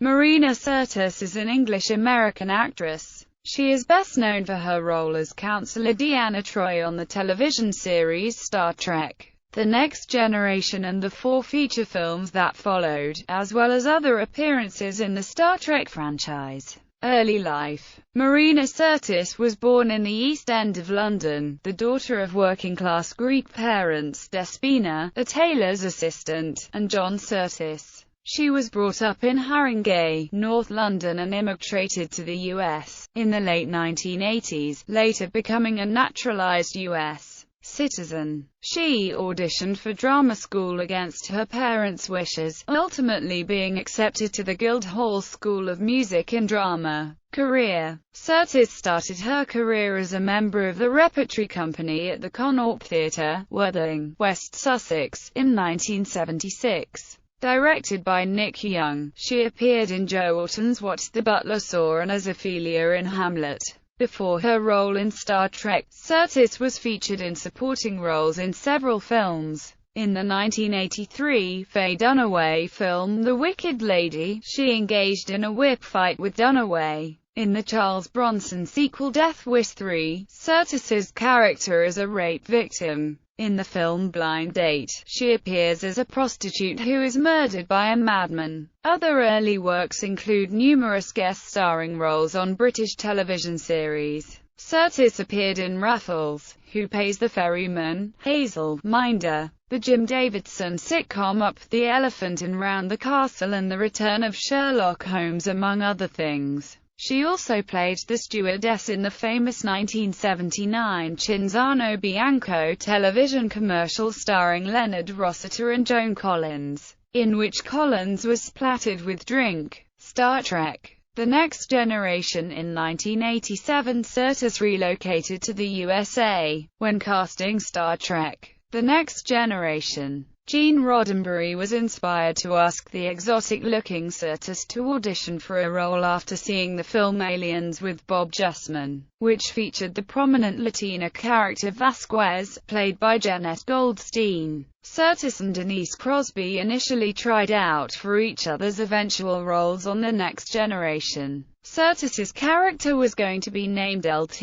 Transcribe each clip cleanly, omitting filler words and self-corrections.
Marina Sirtis is an English-American actress. She is best known for her role as Counselor Deanna Troi on the television series Star Trek: The Next Generation and the 4 feature films that followed, as well as other appearances in the Star Trek franchise. Early life. Marina Sirtis was born in the East End of London, the daughter of working-class Greek parents Despina, a tailor's assistant, and John Sirtis. She was brought up in Haringey, North London and immigrated to the US in the late 1980s, later becoming a naturalized US citizen. She auditioned for drama school against her parents' wishes, ultimately being accepted to the Guildhall School of Music and Drama. Career. Sirtis started her career as a member of the repertory company at the Connaught Theatre, Worthing, West Sussex, in 1976. Directed by Nick Young, she appeared in Joe Orton's What the Butler Saw and as Ophelia in Hamlet. Before her role in Star Trek, Sirtis was featured in supporting roles in several films. In the 1983 Faye Dunaway film The Wicked Lady, she engaged in a whip fight with Dunaway. In the Charles Bronson sequel Death Wish 3, Sirtis's character is a rape victim. In the film Blind Date, she appears as a prostitute who is murdered by a madman. Other early works include numerous guest-starring roles on British television series. Sirtis appeared in Raffles, Who Pays the Ferryman, Hazel, Minder, the Jim Davidson sitcom Up the Elephant and Round the Castle and The Return of Sherlock Holmes, among other things. She also played the stewardess in the famous 1979 Cinzano Bianco television commercial starring Leonard Rossiter and Joan Collins, in which Collins was splattered with drink. Star Trek: The Next Generation. In 1987, Sirtis relocated to the USA. When casting Star Trek: The Next Generation, Gene Roddenberry was inspired to ask the exotic-looking Sirtis to audition for a role after seeing the film Aliens with Bob Justman, which featured the prominent Latina character Vasquez, played by Jeanette Goldstein. Sirtis and Denise Crosby initially tried out for each other's eventual roles on The Next Generation. Sirtis's character was going to be named Lt.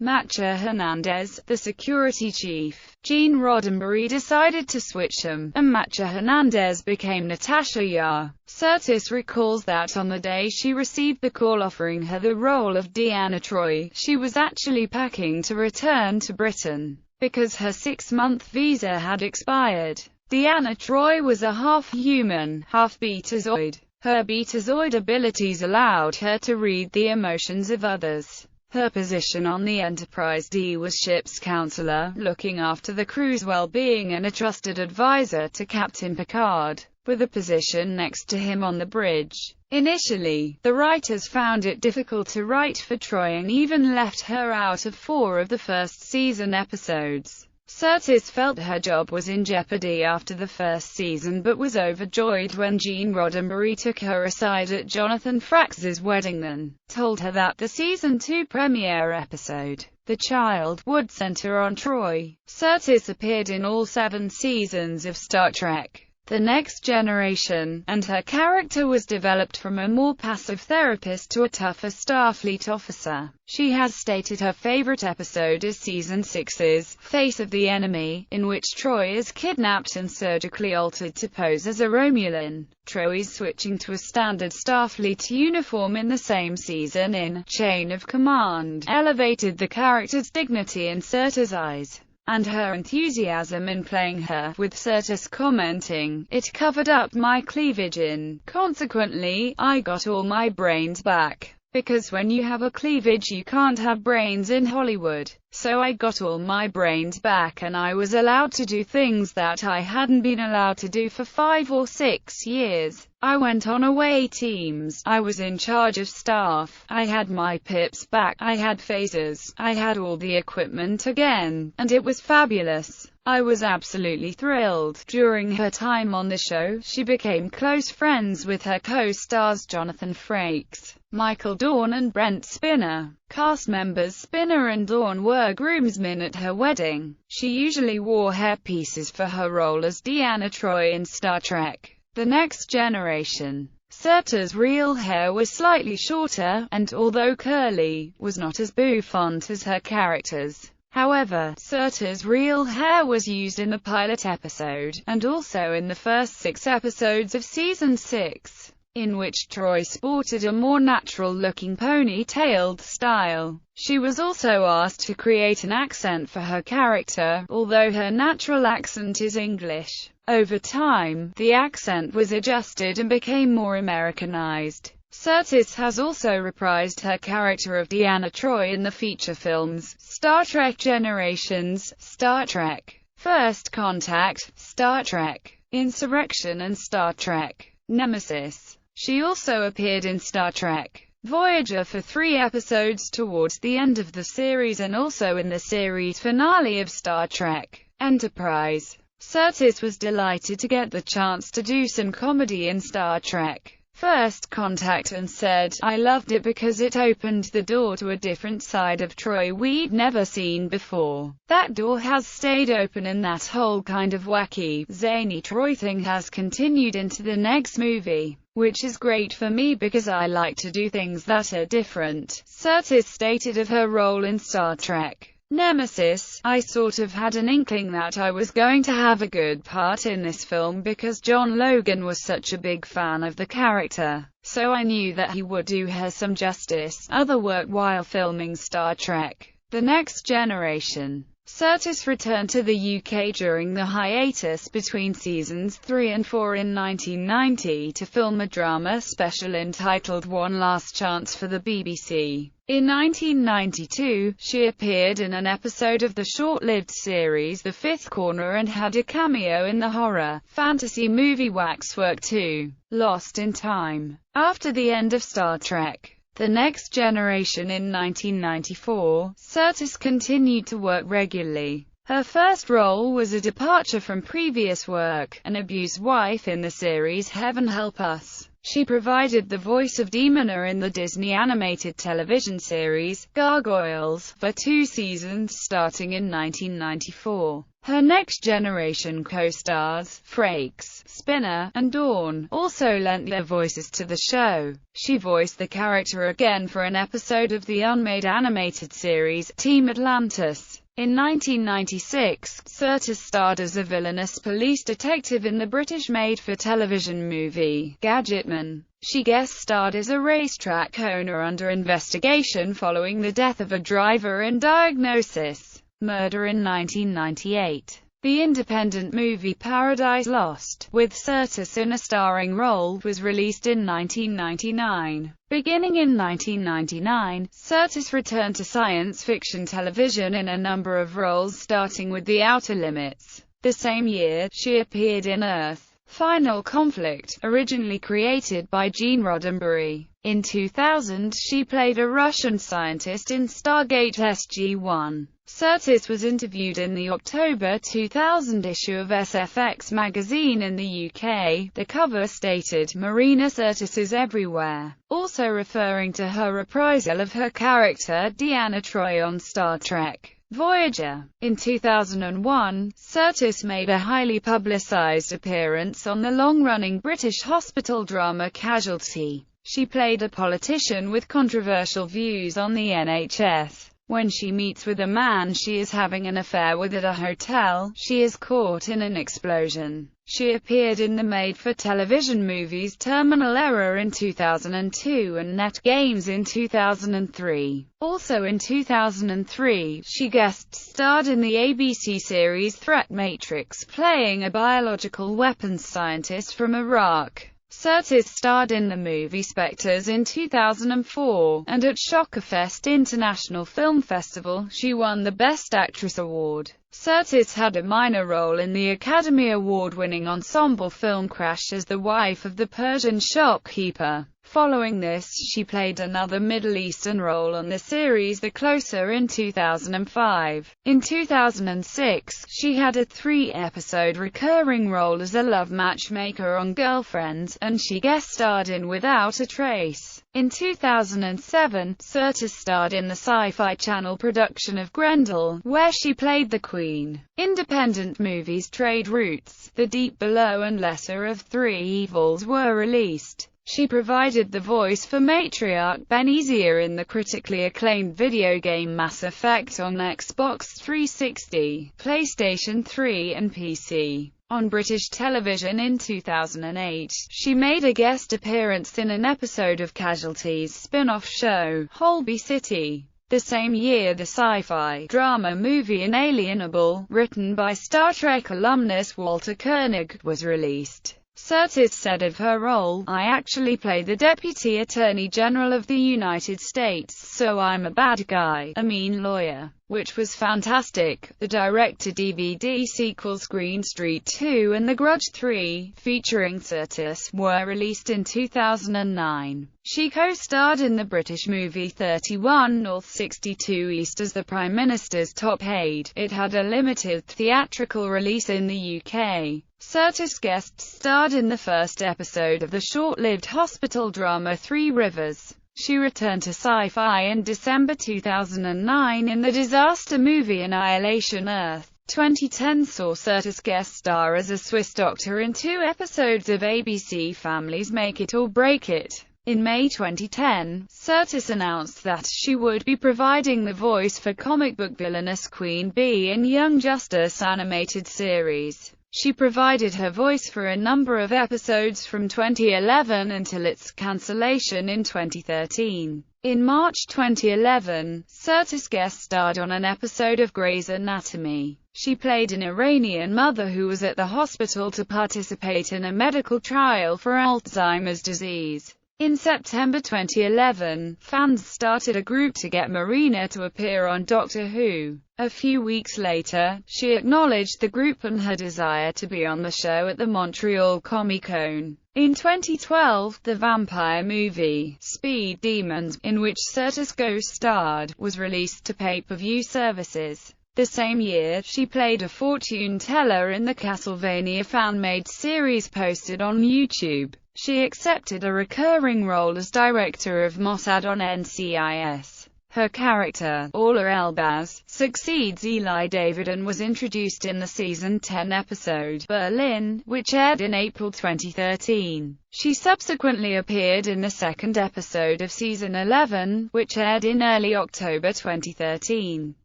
Macha Hernandez, the security chief. Gene Roddenberry decided to switch them, and Macha Hernandez became Natasha Yar. Sirtis recalls that on the day she received the call offering her the role of Deanna Troi, she was actually packing to return to Britain, because her 6-month visa had expired. Deanna Troi was a half-human, half-betazoid. Her betazoid abilities allowed her to read the emotions of others. Her position on the Enterprise D was ship's counselor, looking after the crew's well-being and a trusted advisor to Captain Picard, with a position next to him on the bridge. Initially, the writers found it difficult to write for Troi and even left her out of 4 of the first season episodes. Sirtis felt her job was in jeopardy after the first season but was overjoyed when Gene Roddenberry took her aside at Jonathan Frakes' wedding and told her that the Season 2 premiere episode, The Child, would center on Troi. Sirtis appeared in all 7 seasons of Star Trek: The Next Generation, and her character was developed from a more passive therapist to a tougher Starfleet officer. She has stated her favorite episode is Season 6's Face of the Enemy, in which Troi is kidnapped and surgically altered to pose as a Romulan. Troi's switching to a standard Starfleet uniform in the same season in Chain of Command elevated the character's dignity in Sirtis' eyes, and her enthusiasm in playing her, with Sirtis commenting, "It covered up my cleavage in. Consequently, I got all my brains back. Because when you have a cleavage you can't have brains in Hollywood. So I got all my brains back and I was allowed to do things that I hadn't been allowed to do for 5 or 6 years. I went on away teams. I was in charge of staff. I had my pips back. I had phasers. I had all the equipment again. And it was fabulous. I was absolutely thrilled." During her time on the show, she became close friends with her co-stars Jonathan Frakes, Michael Dorn and Brent Spiner. Cast members Spiner and Dorn were groomsmen at her wedding. She usually wore hairpieces for her role as Deanna Troi in Star Trek: The Next Generation. Sirtis' real hair was slightly shorter, and, although curly, was not as bouffant as her character's. However, Sirtis' real hair was used in the pilot episode, and also in the first 6 episodes of Season 6, in which Troi sported a more natural-looking ponytailed style. She was also asked to create an accent for her character, although her natural accent is English. Over time, the accent was adjusted and became more Americanized. Sirtis has also reprised her character of Deanna Troi in the feature films Star Trek Generations, Star Trek First Contact, Star Trek Insurrection and Star Trek Nemesis. She also appeared in Star Trek Voyager for 3 episodes towards the end of the series and also in the series finale of Star Trek Enterprise. Sirtis was delighted to get the chance to do some comedy in Star Trek First Contact and said, "I loved it because it opened the door to a different side of Troi we'd never seen before. That door has stayed open and that whole kind of wacky, zany Troi thing has continued into the next movie, which is great for me because I like to do things that are different." Sirtis stated of her role in Star Trek Nemesis, "I sort of had an inkling that I was going to have a good part in this film because John Logan was such a big fan of the character, so I knew that he would do her some justice." Other work while filming Star Trek The Next Generation. Sirtis returned to the UK during the hiatus between seasons 3 and 4 in 1990 to film a drama special entitled One Last Chance for the BBC. In 1992, she appeared in an episode of the short-lived series The Fifth Corner and had a cameo in the horror fantasy movie Waxwork 2: Lost in Time. After the end of Star Trek The Next Generation in 1994, Sirtis continued to work regularly. Her first role was a departure from previous work, an abused wife in the series Heaven Help Us. She provided the voice of Demona in the Disney animated television series Gargoyles for 2 seasons starting in 1994. Her Next Generation co-stars, Frakes, Spinner, and Dawn, also lent their voices to the show. She voiced the character again for an episode of the unmade animated series Team Atlantis. In 1996, Sirtis starred as a villainous police detective in the British made-for-television movie Gadgetman. She guest-starred as a racetrack owner under investigation following the death of a driver in Diagnosis Murder in 1998. The independent movie Paradise Lost, with Sirtis in a starring role, was released in 1999. Beginning in 1999, Sirtis returned to science fiction television in a number of roles starting with The Outer Limits. The same year, she appeared in Earth Final Conflict, originally created by Gene Roddenberry. In 2000, she played a Russian scientist in Stargate SG-1. Sirtis was interviewed in the October 2000 issue of SFX magazine in the UK. The cover stated, "Marina Sirtis is everywhere," also referring to her reprisal of her character Deanna Troi on Star Trek Voyager. In 2001, Sirtis made a highly publicized appearance on the long-running British hospital drama Casualty. She played a politician with controversial views on the NHS. When she meets with a man she is having an affair with at a hotel, she is caught in an explosion. She appeared in the made-for-television movies Terminal Error in 2002 and Net Games in 2003. Also in 2003, she guest-starred in the ABC series Threat Matrix, playing a biological weapons scientist from Iraq. Sirtis starred in the movie Spectres in 2004, and at Shockfest International Film Festival, she won the Best Actress award. Sirtis had a minor role in the Academy Award-winning ensemble film Crash as the wife of the Persian shopkeeper. Following this, she played another Middle Eastern role on the series The Closer in 2005. In 2006, she had a 3-episode recurring role as a love matchmaker on Girlfriends, and she guest-starred in Without a Trace. In 2007, Sirtis starred in the Sci-Fi Channel production of Grendel, where she played the Queen. Independent movies Trade Routes, The Deep Below and Lesser of Three Evils were released. She provided the voice for matriarch Benizia in the critically acclaimed video game Mass Effect on Xbox 360, PlayStation 3 and PC. On British television in 2008, she made a guest appearance in an episode of Casualty's spin-off show, Holby City. The same year, the sci-fi drama movie Inalienable, written by Star Trek alumnus Walter Koenig, was released. Sirtis said of her role, "I actually play the Deputy Attorney General of the United States, so I'm a bad guy, a mean lawyer," which was fantastic. The direct-to-DVD sequels Green Street 2 and The Grudge 3, featuring Sirtis, were released in 2009. She co-starred in the British movie 31 North 62 East as the Prime Minister's top aide. It had a limited theatrical release in the UK. Sirtis guest-starred in the first episode of the short-lived hospital drama Three Rivers. She returned to Sci-Fi in December 2009 in the disaster movie Annihilation Earth. 2010 saw Sirtis guest star as a Swiss doctor in 2 episodes of ABC Family's Make It or Break It. In May 2010, Sirtis announced that she would be providing the voice for comic book villainess Queen Bee in Young Justice animated series. She provided her voice for a number of episodes from 2011 until its cancellation in 2013. In March 2011, Sirtis guest-starred on an episode of Grey's Anatomy. She played an Iranian mother who was at the hospital to participate in a medical trial for Alzheimer's disease. In September 2011, fans started a group to get Marina to appear on Doctor Who. A few weeks later, she acknowledged the group and her desire to be on the show at the Montreal Comic-Con. In 2012, the vampire movie, Speed Demons, in which Sirtis co-starred, was released to pay-per-view services. The same year, she played a fortune teller in the Castlevania fan-made series posted on YouTube. She accepted a recurring role as director of Mossad on NCIS. Her character, Aula Elbaz, succeeds Eli David and was introduced in the season 10 episode, Berlin, which aired in April 2013. She subsequently appeared in the second episode of season 11, which aired in early October 2013.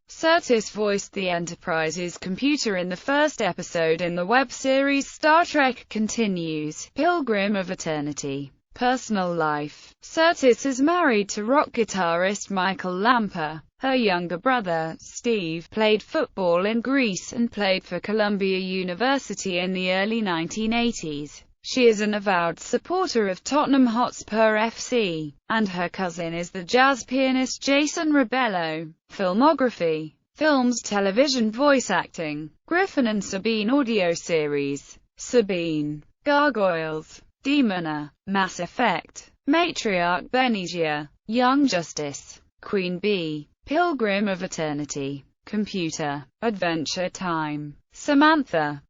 Sirtis voiced the Enterprise's computer in the first episode in the web series Star Trek Continues, Pilgrim of Eternity. Personal life. Sirtis is married to rock guitarist Michael Lamper. Her younger brother, Steve, played football in Greece and played for Columbia University in the early 1980s. She is an avowed supporter of Tottenham Hotspur FC, and her cousin is the jazz pianist Jason Rebello. Filmography. Films, television, voice acting. Griffin and Sabine audio series. Sabine. Gargoyles. Demona. Mass Effect. Matriarch Benizia. Young Justice. Queen Bee. Pilgrim of Eternity. Computer. Adventure Time. Samantha.